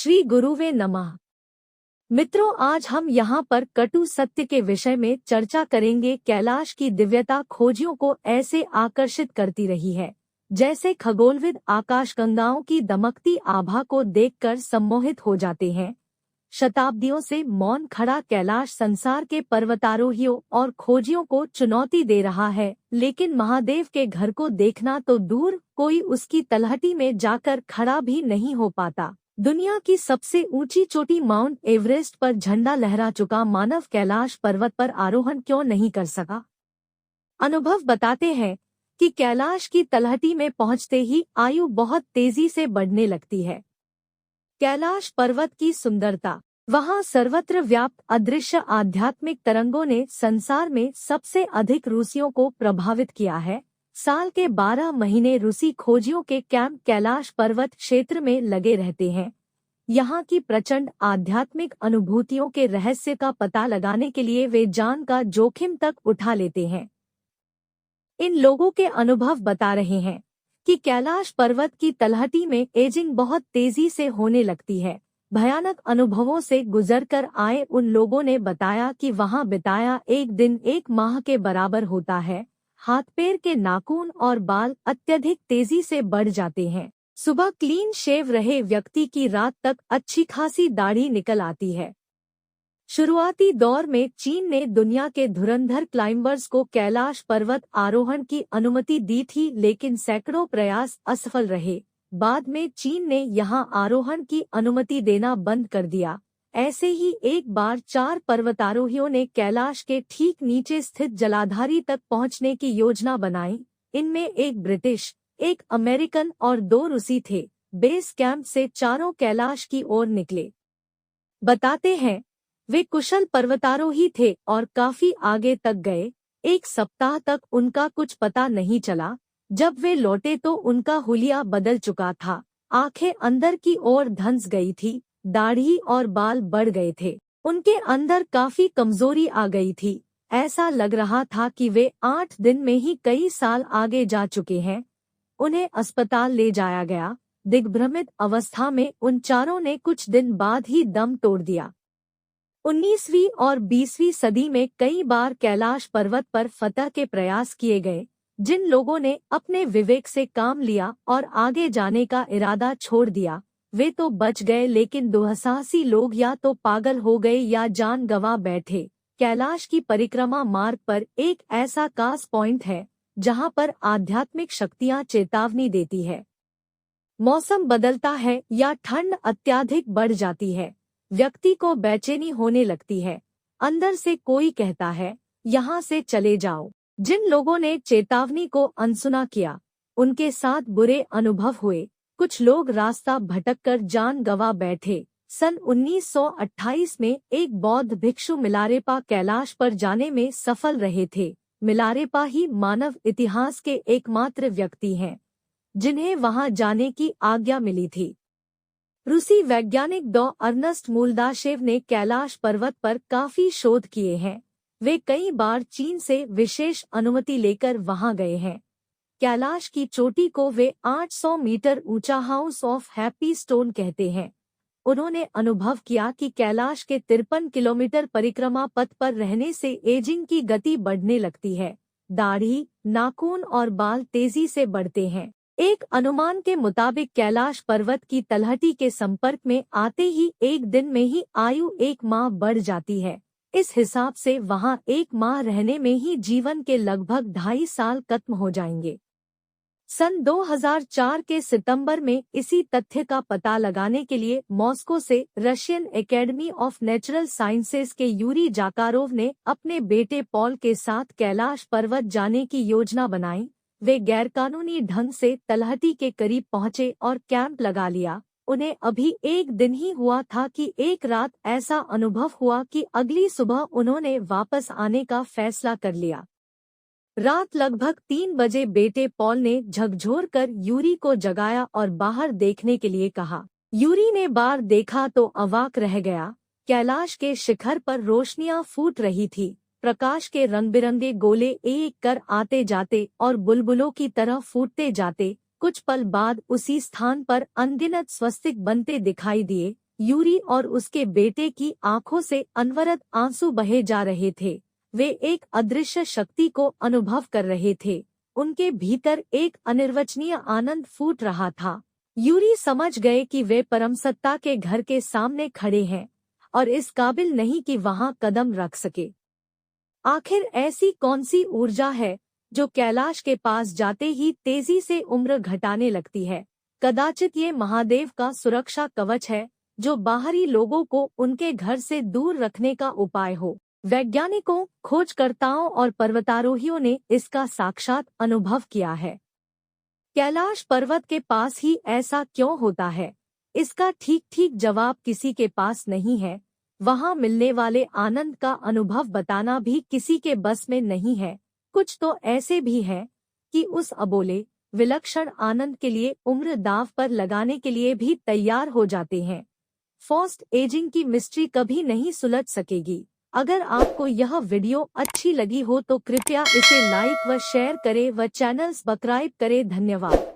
श्री गुरुवे नमः। मित्रों, आज हम यहाँ पर कटु सत्य के विषय में चर्चा करेंगे। कैलाश की दिव्यता खोजियों को ऐसे आकर्षित करती रही है जैसे खगोलविद आकाशगंगाओं की दमकती आभा को देखकर सम्मोहित हो जाते हैं। शताब्दियों से मौन खड़ा कैलाश संसार के पर्वतारोहियों और खोजियों को चुनौती दे रहा है, लेकिन महादेव के घर को देखना तो दूर, कोई उसकी तलहटी में जाकर खड़ा भी नहीं हो पाता। दुनिया की सबसे ऊंची चोटी माउंट एवरेस्ट पर झंडा लहरा चुका मानव कैलाश पर्वत पर आरोहण क्यों नहीं कर सका? अनुभव बताते हैं कि कैलाश की तलहटी में पहुंचते ही आयु बहुत तेजी से बढ़ने लगती है। कैलाश पर्वत की सुंदरता, वहां सर्वत्र व्याप्त अदृश्य आध्यात्मिक तरंगों ने संसार में सबसे अधिक रूसियों को प्रभावित किया है। साल के 12 महीने रूसी खोजियों के कैंप कैलाश पर्वत क्षेत्र में लगे रहते हैं। यहाँ की प्रचंड आध्यात्मिक अनुभूतियों के रहस्य का पता लगाने के लिए वे जान का जोखिम तक उठा लेते हैं। इन लोगों के अनुभव बता रहे हैं कि कैलाश पर्वत की तलहटी में एजिंग बहुत तेजी से होने लगती है। भयानक अनुभवों से गुजरकर आए उन लोगों ने बताया कि वहां बिताया एक दिन 1 माह के बराबर होता है। हाथ पैर के नाखून और बाल अत्यधिक तेजी से बढ़ जाते हैं। सुबह क्लीन शेव रहे व्यक्ति की रात तक अच्छी खासी दाढ़ी निकल आती है। शुरुआती दौर में चीन ने दुनिया के धुरंधर क्लाइंबर्स को कैलाश पर्वत आरोहण की अनुमति दी थी, लेकिन सैकड़ों प्रयास असफल रहे। बाद में चीन ने यहां आरोहण की अनुमति देना बंद कर दिया। ऐसे ही एक बार 4 पर्वतारोहियों ने कैलाश के ठीक नीचे स्थित जलाधारी तक पहुंचने की योजना बनाई। इनमें एक ब्रिटिश, एक अमेरिकन और 2 रूसी थे। बेस कैंप से चारों कैलाश की ओर निकले। बताते हैं वे कुशल पर्वतारोही थे और काफी आगे तक गए। 1 सप्ताह तक उनका कुछ पता नहीं चला। जब वे लौटे तो उनका हुलिया बदल चुका था। आंखें अंदर की ओर धंस गई थी, दाढ़ी और बाल बढ़ गए थे। उनके अंदर काफी कमजोरी आ गई थी। ऐसा लग रहा था कि वे 8 दिन में ही कई साल आगे जा चुके हैं। उन्हें अस्पताल ले जाया गया। दिग्भ्रमित अवस्था में उन चारों ने कुछ दिन बाद ही दम तोड़ दिया। 19वीं और 20वीं सदी में कई बार कैलाश पर्वत पर फतह के प्रयास किए गए। जिन लोगों ने अपने विवेक से काम लिया और आगे जाने का इरादा छोड़ दिया, वे तो बच गए, लेकिन दुस्साहसी लोग या तो पागल हो गए या जान गंवा बैठे। कैलाश की परिक्रमा मार्ग पर एक ऐसा खास पॉइंट है जहां पर आध्यात्मिक शक्तियां चेतावनी देती है। मौसम बदलता है या ठंड अत्यधिक बढ़ जाती है, व्यक्ति को बेचैनी होने लगती है। अंदर से कोई कहता है, यहाँ से चले जाओ। जिन लोगों ने चेतावनी को अनसुना किया, उनके साथ बुरे अनुभव हुए। कुछ लोग रास्ता भटककर जान गंवा बैठे। सन 1928 में एक बौद्ध भिक्षु मिलारेपा कैलाश पर जाने में सफल रहे थे। मिलारेपा ही मानव इतिहास के एकमात्र व्यक्ति हैं जिन्हें वहां जाने की आज्ञा मिली थी। रूसी वैज्ञानिक डॉ अर्नस्ट मूलदाशेव ने कैलाश पर्वत पर काफी शोध किए हैं। वे कई बार चीन से विशेष अनुमति लेकर वहां गए हैं। कैलाश की चोटी को वे 800 मीटर ऊंचा हाउस ऑफ हैप्पी स्टोन कहते हैं। उन्होंने अनुभव किया कि कैलाश के 53 किलोमीटर परिक्रमा पथ पर रहने से एजिंग की गति बढ़ने लगती है। दाढ़ी, नाखून और बाल तेजी से बढ़ते हैं। एक अनुमान के मुताबिक कैलाश पर्वत की तलहटी के संपर्क में आते ही एक दिन में ही आयु 1 माह बढ़ जाती है। इस हिसाब से वहां 1 माह रहने में ही जीवन के लगभग 2.5 साल खत्म हो जाएंगे। सन 2004 के सितंबर में इसी तथ्य का पता लगाने के लिए मॉस्को से Russian academy of natural sciences के यूरी जाकारोव ने अपने बेटे पॉल के साथ कैलाश पर्वत जाने की योजना बनाई। वे गैरकानूनी ढंग से तलहटी के करीब पहुंचे और कैंप लगा लिया। उन्हें अभी एक दिन ही हुआ था कि एक रात ऐसा अनुभव हुआ कि अगली सुबह उन्होंने वापस आने का फैसला कर लिया। रात लगभग 3 बजे बेटे पॉल ने झकझोर कर यूरी को जगाया और बाहर देखने के लिए कहा। यूरी ने बाहर देखा तो अवाक रह गया। कैलाश के शिखर पर रोशनियां फूट रही थी। प्रकाश के रंग बिरंगे गोले एक कर आते जाते और बुलबुलों की तरह फूटते जाते। कुछ पल बाद उसी स्थान पर अनगिनत स्वस्तिक बनते दिखाई दिए। यूरी और उसके बेटे की आंखों से अनवरत आंसू बहे जा रहे थे। वे एक अदृश्य शक्ति को अनुभव कर रहे थे। उनके भीतर एक अनिर्वचनीय आनंद फूट रहा था। यूरी समझ गए कि वे परमसत्ता के घर के सामने खड़े हैं और इस काबिल नहीं कि वहां कदम रख सके। आखिर ऐसी कौन सी ऊर्जा है जो कैलाश के पास जाते ही तेजी से उम्र घटाने लगती है? कदाचित ये महादेव का सुरक्षा कवच है जो बाहरी लोगों को उनके घर से दूर रखने का उपाय हो। वैज्ञानिकों, खोजकर्ताओं और पर्वतारोहियों ने इसका साक्षात अनुभव किया है। कैलाश पर्वत के पास ही ऐसा क्यों होता है? इसका ठीक जवाब किसी के पास नहीं है। वहां मिलने वाले आनंद का अनुभव बताना भी किसी के बस में नहीं है। कुछ तो ऐसे भी हैं कि उस अबोले विलक्षण आनंद के लिए उम्र दांव पर लगाने के लिए भी तैयार हो जाते हैं। फॉस्ट एजिंग की मिस्ट्री कभी नहीं सुलझ सकेगी। अगर आपको यह वीडियो अच्छी लगी हो तो कृपया इसे लाइक व शेयर करें व चैनल सब्सक्राइब करें। धन्यवाद।